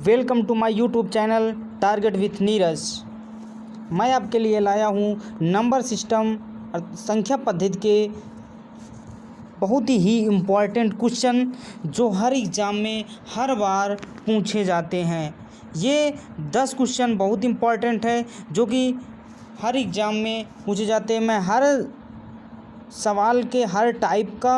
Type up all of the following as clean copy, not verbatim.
Welcome to my YouTube channel target with Neeraj. मैं आपके लिए लाया हूँ नंबर सिस्टम और संख्या पद्धति के बहुत ही इम्पॉर्टेंट क्वेश्चन जो हर एग्ज़ाम में हर बार पूछे जाते हैं। ये 10 क्वेश्चन बहुत इम्पॉर्टेंट है जो कि हर एग्ज़ाम में पूछे जाते हैं। मैं हर सवाल के हर टाइप का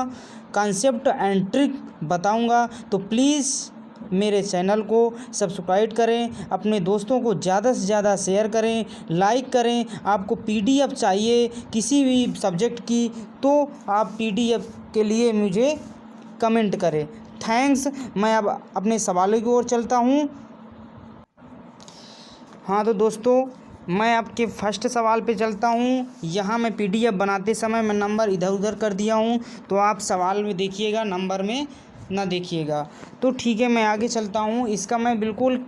कॉन्सेप्ट एंड ट्रिक बताऊंगा, तो प्लीज़ मेरे चैनल को सब्सक्राइब करें, अपने दोस्तों को ज़्यादा से ज़्यादा शेयर करें, लाइक करें। आपको पीडीएफ चाहिए किसी भी सब्जेक्ट की तो आप पीडीएफ के लिए मुझे कमेंट करें। थैंक्स। मैं अब अपने सवालों की ओर चलता हूँ। हाँ तो दोस्तों, मैं आपके फर्स्ट सवाल पे चलता हूँ। यहाँ मैं पीडीएफ बनाते समय मैं नंबर इधर उधर कर दिया हूँ, तो आप सवाल में देखिएगा, नंबर में ना देखिएगा। तो ठीक है, मैं आगे चलता हूँ। इसका मैं बिल्कुल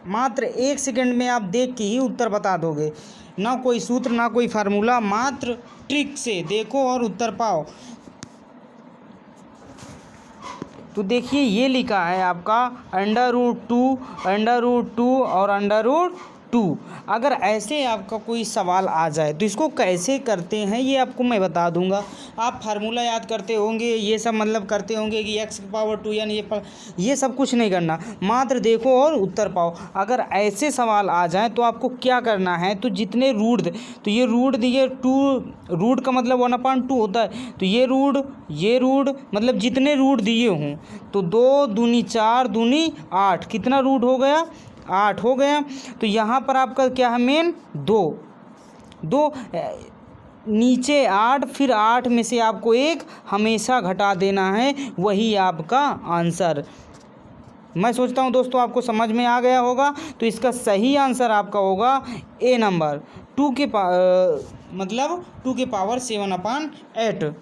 मात्र 1 सेकंड में आप देख के ही उत्तर बता दोगे। ना कोई सूत्र ना कोई फार्मूला, मात्र ट्रिक से देखो और उत्तर पाओ। तो देखिए, ये लिखा है आपका √2 √2 और √2। अगर ऐसे आपका कोई सवाल आ जाए तो इसको कैसे करते हैं ये आपको मैं बता दूंगा। आप फार्मूला याद करते होंगे, ये सब मतलब करते होंगे कि x⁻2 यानी ये सब कुछ नहीं करना, मात्र देखो और उत्तर पाओ। अगर ऐसे सवाल आ जाए तो आपको क्या करना है, तो जितने रूट, तो ये रूट दिए 2, रूट का मतलब 1/2 होता है, तो ये रूट मतलब जितने रूट दिए हों, तो 2 दूनी 4 दूनी 8, कितना रूट हो गया, 8 हो गया। तो यहाँ पर आपका क्या है, मेन 2 नीचे 8, फिर 8 में से आपको 1 हमेशा घटा देना है, वही आपका आंसर। मैं सोचता हूँ दोस्तों आपको समझ में आ गया होगा। तो इसका सही आंसर आपका होगा ए नंबर, 2 के मतलब 2 के पावर 7/8।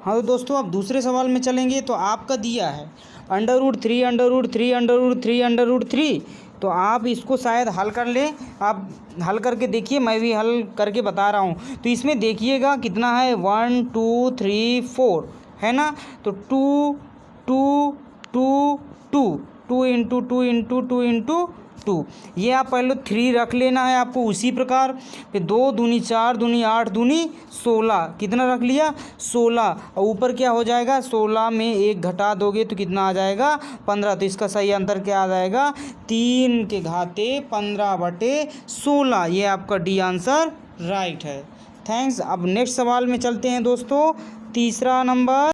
हाँ तो दोस्तों, अब दूसरे सवाल में चलेंगे। तो आपका दिया है √3 √3 √3 √3। तो आप इसको शायद हल कर लें। आप हल करके देखिए, मैं भी हल करके बता रहा हूँ। तो इसमें देखिएगा कितना है, 1 2 3 4 है ना। तो 2 2 2 2 2 इंटू 2 इंटू 2 इंटू 2, ये आप पहले 3 रख लेना है आपको उसी प्रकार। फिर 2 दूनी 4 दूनी 8 दूनी 16, कितना रख लिया, 16। और ऊपर क्या हो जाएगा, 16 में 1 घटा दोगे तो कितना आ जाएगा, 15। तो इसका सही आंसर क्या आ जाएगा, 3 के घाते 15/16। ये आपका डी आंसर राइट है। थैंक्स। अब नेक्स्ट सवाल में चलते हैं दोस्तों। तीसरा नंबर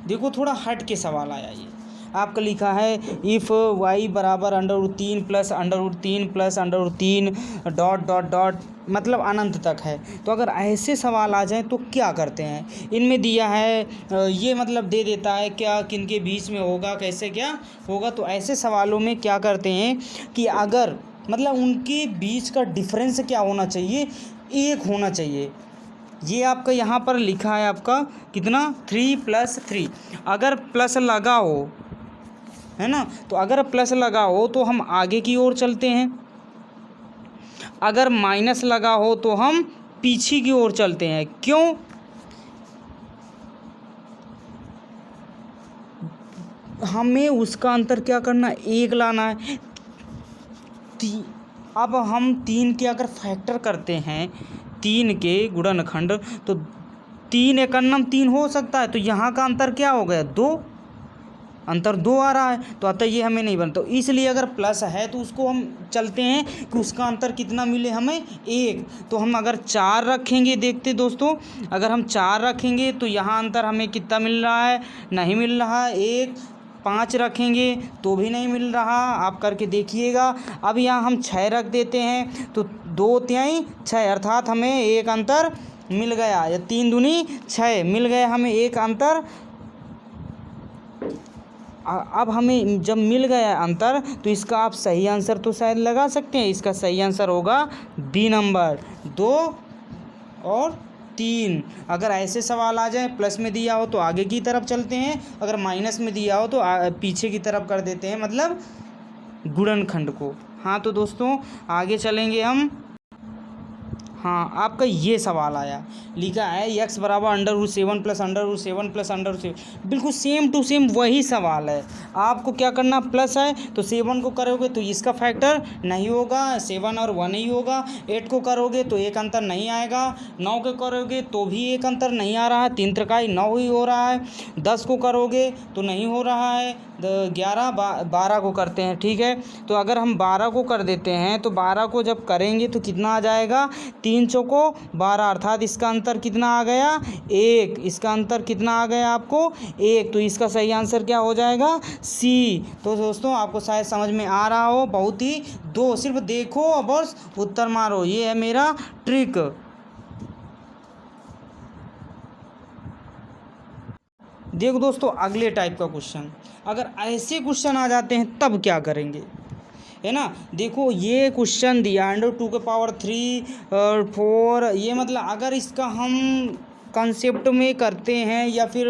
देखो, थोड़ा हट के सवाल आया। ये आपका लिखा है इफ़ y बराबर √3 plus √3 plus √3 dot dot dot, मतलब अनंत तक है। तो अगर ऐसे सवाल आ जाएं तो क्या करते हैं। इनमें दिया है ये मतलब दे देता है क्या किनके बीच में होगा, कैसे क्या होगा। तो ऐसे सवालों में क्या करते हैं कि अगर मतलब उनके बीच का डिफरेंस क्या होना चाहिए, 1 होना चाहिए। ये आपका यहाँ पर लिखा है आपका कितना, 3 + 3। अगर प्लस लगा हो, है ना, तो अगर प्लस लगा हो तो हम आगे की ओर चलते हैं, अगर माइनस लगा हो तो हम पीछे की ओर चलते हैं। क्यों, हमें उसका अंतर क्या करना, 1 लाना है। अब हम 3 के अगर फैक्टर करते हैं, 3 के गुणनखंड, तो 3 एकन्नम 3 हो सकता है। तो यहाँ का अंतर क्या हो गया, 2, अंतर 2 आ रहा है। तो अतः ये हमें नहीं बनता। तो इसलिए अगर प्लस है तो उसको हम चलते हैं कि उसका अंतर कितना मिले हमें, 1। तो हम अगर 4 रखेंगे, देखते दोस्तों, अगर हम 4 रखेंगे तो यहाँ अंतर हमें कितना मिल रहा है, नहीं मिल रहा है 1। 5 रखेंगे तो भी नहीं मिल रहा, आप करके देखिएगा। अब यहाँ हम 6 रख देते हैं, तो 2 तिहाई 6, अर्थात हमें 1 अंतर मिल गया, या 3 दूनी 6 मिल गए हमें 1 अंतर। अब हमें जब मिल गया अंतर, तो इसका आप सही आंसर तो शायद लगा सकते हैं। इसका सही आंसर होगा बी नंबर, 2 और 3। अगर ऐसे सवाल आ जाए, प्लस में दिया हो तो आगे की तरफ चलते हैं, अगर माइनस में दिया हो तो पीछे की तरफ कर देते हैं, मतलब गुणनखंड को। हाँ तो दोस्तों, आगे चलेंगे हम। हाँ, आपका ये सवाल आया, लिखा है x बराबर √7 प्लस √7 प्लस √7, बिल्कुल सेम टू सेम वही सवाल है। आपको क्या करना, प्लस है तो 7 को करोगे तो इसका फैक्टर नहीं होगा, 7 और 1 ही होगा। 8 को करोगे तो एक अंतर नहीं आएगा, 9 को करोगे तो भी एक अंतर नहीं आ रहा है, 3 त्रिकाई 9 ही हो रहा है। 10 को करोगे तो नहीं हो रहा है, 11 12 को करते हैं, ठीक है। तो अगर हम 12 को कर देते हैं तो 12 को जब करेंगे तो कितना आ जाएगा, 3 चौको 12, अर्थात इसका अंतर कितना आ गया, 1। इसका अंतर कितना आ गया आपको, 1। तो इसका सही आंसर क्या हो जाएगा, सी। तो दोस्तों आपको शायद समझ में आ रहा हो, बहुत ही दो, सिर्फ देखो और बस उत्तर मारो, ये है मेरा ट्रिक। देखो दोस्तों अगले टाइप का क्वेश्चन, अगर ऐसे क्वेश्चन आ जाते हैं तब क्या करेंगे, है ना। देखो ये क्वेश्चन दिया √2⁴ 4, ये मतलब अगर इसका हम कंसेप्ट में करते हैं या फिर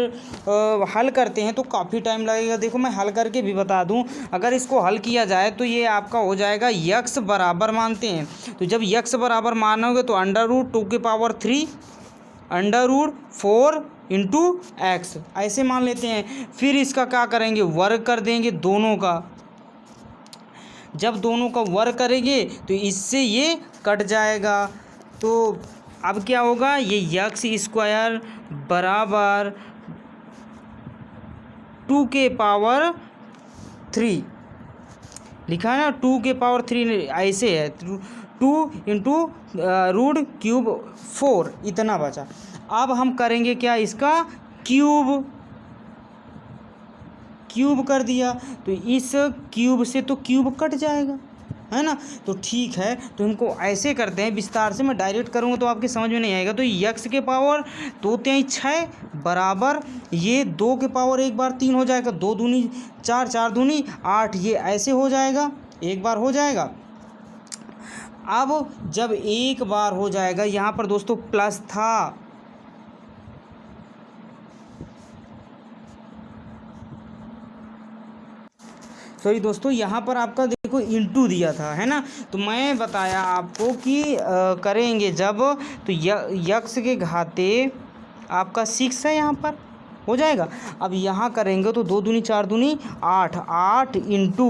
हल करते हैं तो काफ़ी टाइम लगेगा। देखो मैं हल करके भी बता दूं, अगर इसको हल किया जाए तो ये आपका हो जाएगा, यक्स बराबर मानते हैं तो जब यक्स बराबर मानोगे तो √2⁴ √4 इंटू एक्स ऐसे मान लेते हैं। फिर इसका क्या करेंगे, वर्ग कर देंगे दोनों का। जब दोनों का वर्ग करेंगे तो इससे ये कट जाएगा। तो अब क्या होगा, ये x² बराबर 2⁵ लिखा है ना, 2⁵ ऐसे है, 2 इंटू √3 इतना बचा। अब हम करेंगे क्या, इसका क्यूब कर दिया तो इस क्यूब से तो क्यूब कट जाएगा, है ना। तो ठीक है, तो इनको ऐसे करते हैं विस्तार से, मैं डायरेक्ट करूँगा तो आपके समझ में नहीं आएगा। तो x² 2 × 6 बराबर ये 2 के पावर एक बार 3 हो जाएगा, 2 दूनी 4, 4 दूनी 8, ये ऐसे हो जाएगा, एक बार हो जाएगा। अब जब एक बार हो जाएगा, यहाँ पर दोस्तों प्लस था, सॉरी दोस्तों, यहाँ पर आपका देखो इंटू दिया था, है ना। तो मैं बताया आपको कि करेंगे जब, तो यक्स के घाते आपका 6 है, यहाँ पर हो जाएगा। अब यहाँ करेंगे तो 2 दूनी 4 दूनी 8, 8 इंटू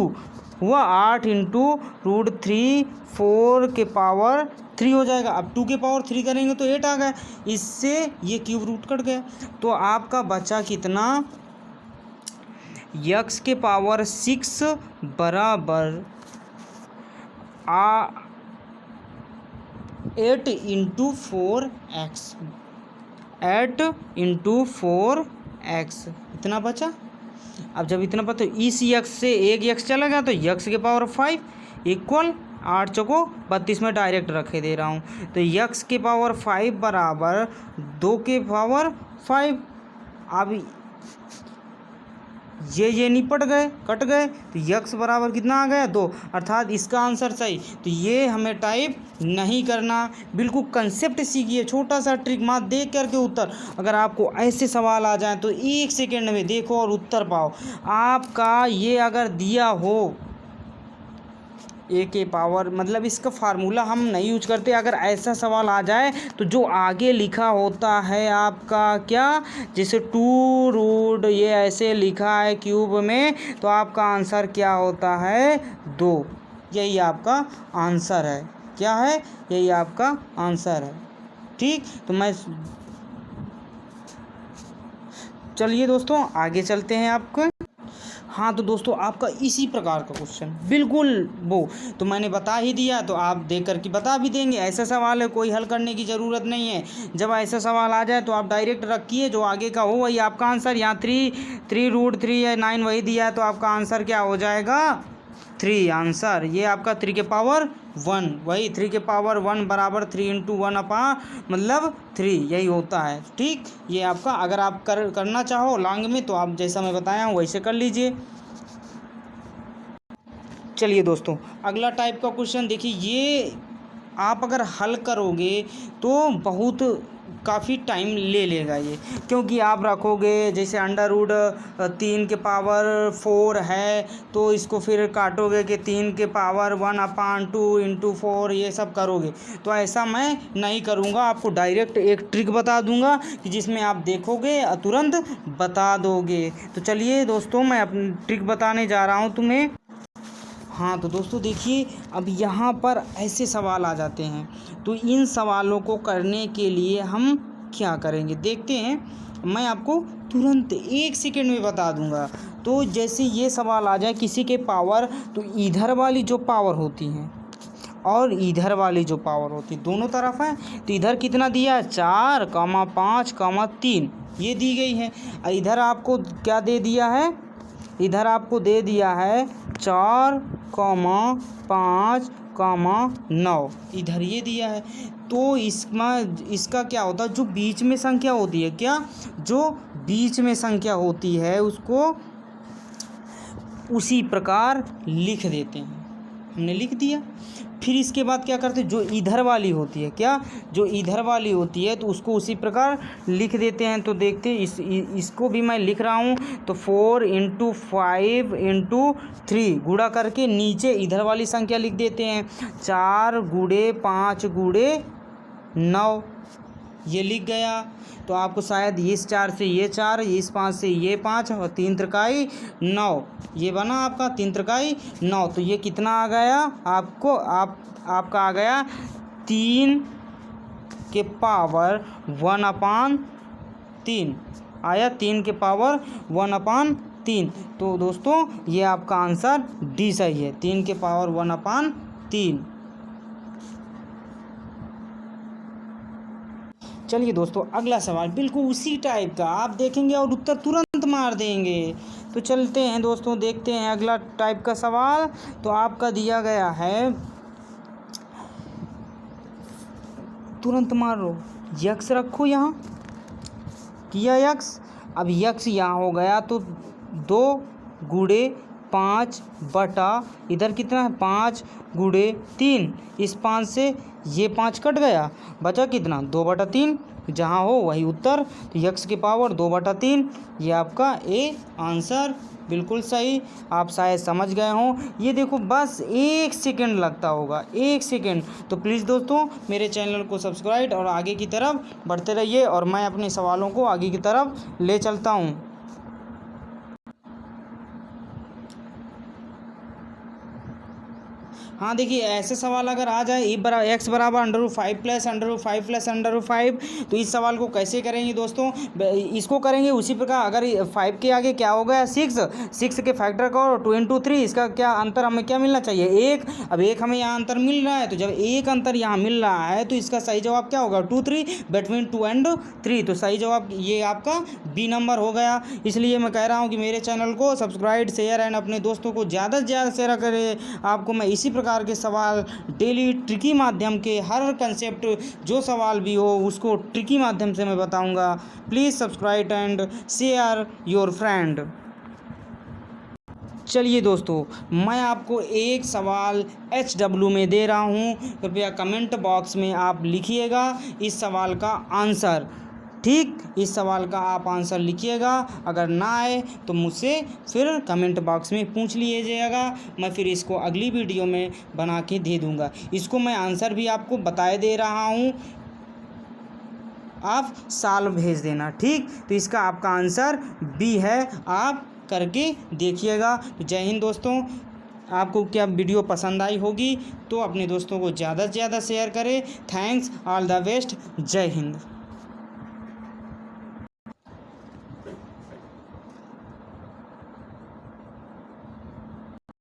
हुआ 8 इंटू √3 4 पावर 3 हो जाएगा। अब 2 पावर 3 करेंगे तो 8 आ गया, इससे ये क्यूब रूट कट गया। तो आपका बचा कितना, x² 6 बराबर 8 इंटू 4x, 8 इंटू 4x इतना बचा। अब जब इतना पता, तो इस x से एक x चला गया तो x² 5 इक्वल 8 चौको 32 में डायरेक्ट रखे दे रहा हूँ। तो x² 5 बराबर 2⁵ 5। अब ये निपट गए, कट गए, तो x बराबर कितना आ गया, 2, अर्थात इसका आंसर सही। तो ये हमें टाइप नहीं करना, बिल्कुल कंसेप्ट सीखिए, छोटा सा ट्रिक मात्र देख करके उत्तर। अगर आपको ऐसे सवाल आ जाए तो 1 सेकेंड में देखो और उत्तर पाओ। आपका ये अगर दिया हो a पावर, मतलब इसका फार्मूला हम नहीं यूज करते, अगर ऐसा सवाल आ जाए तो जो आगे लिखा होता है आपका क्या, जैसे 2 ये ऐसे लिखा है क्यूब में, तो आपका आंसर क्या होता है, 2। यही आपका आंसर है, क्या है, यही आपका आंसर है, ठीक। तो मैं चलिए दोस्तों आगे चलते हैं आपको। हाँ तो दोस्तों आपका इसी प्रकार का क्वेश्चन बिल्कुल वो तो मैंने बता ही दिया, तो आप देख कर के बता भी देंगे। ऐसा सवाल है, कोई हल करने की ज़रूरत नहीं है। जब ऐसा सवाल आ जाए तो आप डायरेक्ट रखिए, जो आगे का हो वही आपका आंसर। यहाँ 3 या 9 वही दिया है, तो आपका आंसर क्या हो जाएगा, 3 आंसर। ये आपका 3⁴ वही 3⁴ बराबर 3 इंटू 1 मतलब 3 यही होता है, ठीक। ये आपका अगर आप करना चाहो लॉन्ग में तो आप जैसा मैं बताया हूँ वैसे कर लीजिए। चलिए दोस्तों अगला टाइप का क्वेश्चन देखिए, ये आप अगर हल करोगे तो बहुत काफ़ी टाइम ले लेगा ये, क्योंकि आप रखोगे जैसे अंडर रूट 3 के पावर 4 है तो इसको फिर काटोगे कि 3 के पावर 1/2 इंटू 4 ये सब करोगे, तो ऐसा मैं नहीं करूँगा। आपको डायरेक्ट एक ट्रिक बता दूँगा कि जिसमें आप देखोगे तुरंत बता दोगे। तो चलिए दोस्तों, मैं अपनी ट्रिक बताने जा रहा हूँ तुम्हें। हाँ तो दोस्तों देखिए, अब यहाँ पर ऐसे सवाल आ जाते हैं, तो इन सवालों को करने के लिए हम क्या करेंगे देखते हैं। मैं आपको तुरंत 1 सेकंड में बता दूंगा। तो जैसे ये सवाल आ जाए किसी के पावर, तो इधर वाली जो पावर होती है और इधर वाली जो पावर होती है दोनों तरफ है, तो इधर कितना दिया है 4, 5, 3 ये दी गई है। इधर आपको क्या दे दिया है, इधर आपको दे दिया है 4, 5, 9 इधर ये दिया है। तो इसका क्या होता है, जो बीच में संख्या होती है, क्या जो बीच में संख्या होती है उसको उसी प्रकार लिख देते हैं। हमने लिख दिया, फिर इसके बाद क्या करते हैं, जो इधर वाली होती है, क्या जो इधर वाली होती है तो उसको उसी प्रकार लिख देते हैं। तो देखते हैं इसको भी मैं लिख रहा हूँ, तो 4 × 5 × 3 गुणा करके नीचे इधर वाली संख्या लिख देते हैं। 4 × 5 × 9 ये लिख गया। तो आपको शायद इस 4 से ये 4, इस 5 से ये 5 और 3 त्रिकाई 9 ये बना आपका 3 त्रिकाई 9। तो ये कितना आ गया आपको, आपका आ गया 3 के पावर 1/3 आया, 3 के पावर 1/3। तो दोस्तों ये आपका आंसर डी सही है, 3 के पावर 1/3। चलिए दोस्तों, अगला सवाल बिल्कुल उसी टाइप का आप देखेंगे और उत्तर तुरंत मार देंगे। तो चलते हैं दोस्तों, देखते हैं अगला टाइप का सवाल। तो आपका दिया गया है, तुरंत मारो, यक्स रखो यहाँ, किया यक्स। अब यक्स यहाँ हो गया तो 2 × 5 बटा इधर कितना है 5 × 3, इस 5 से ये 5 कट गया, बचा कितना 2/3, जहाँ हो वही उत्तर। तो यक्स की पावर 2/3 ये आपका ए आंसर बिल्कुल सही। आप शायद समझ गए हों। ये देखो बस 1 सेकंड लगता होगा, 1 सेकंड। तो प्लीज़ दोस्तों मेरे चैनल को सब्सक्राइब और आगे की तरफ बढ़ते रहिए, और मैं अपने सवालों को आगे की तरफ ले चलता हूँ। हाँ देखिए, ऐसे सवाल अगर आ जाए x बराबर √5 प्लस √5 प्लस √5, तो इस सवाल को कैसे करेंगे दोस्तों, इसको करेंगे उसी प्रकार। अगर 5 के आगे क्या हो गया 6 के फैक्टर का और 2 × 3 इसका क्या अंतर हमें क्या मिलना चाहिए 1। अब 1 हमें यहाँ अंतर मिल रहा है, तो जब 1 अंतर यहाँ मिल रहा है तो इसका सही जवाब क्या होगा 2, 3 बिटवीन 2 and 3। तो सही जवाब ये आपका बी नंबर हो गया। इसलिए मैं कह रहा हूँ कि मेरे चैनल को सब्सक्राइब, शेयर एंड अपने दोस्तों को ज़्यादा से ज़्यादा शेयर करें। आपको मैं इसी प्रकार के सवाल डेली ट्रिकी माध्यम के, हर कंसेप्ट जो सवाल भी हो उसको ट्रिकी माध्यम से मैं बताऊंगा। Please subscribe and share your friend. चलिए दोस्तों, मैं आपको एक सवाल HW में दे रहा हूं, कृपया कमेंट बॉक्स में आप लिखिएगा इस सवाल का आंसर। ठीक, इस सवाल का आप आंसर लिखिएगा। अगर ना आए तो मुझसे फिर कमेंट बॉक्स में पूछ लीजिएगा, मैं फिर इसको अगली वीडियो में बना के दे दूँगा। इसको मैं आंसर भी आपको बताए दे रहा हूँ, आप साल भेज देना। ठीक, तो इसका आपका आंसर बी है, आप करके देखिएगा। तो जय हिंद दोस्तों। आपको क्या वीडियो पसंद आई होगी तो अपने दोस्तों को ज़्यादा से ज़्यादा शेयर करें। थैंक्स, ऑल द बेस्ट, जय हिंद।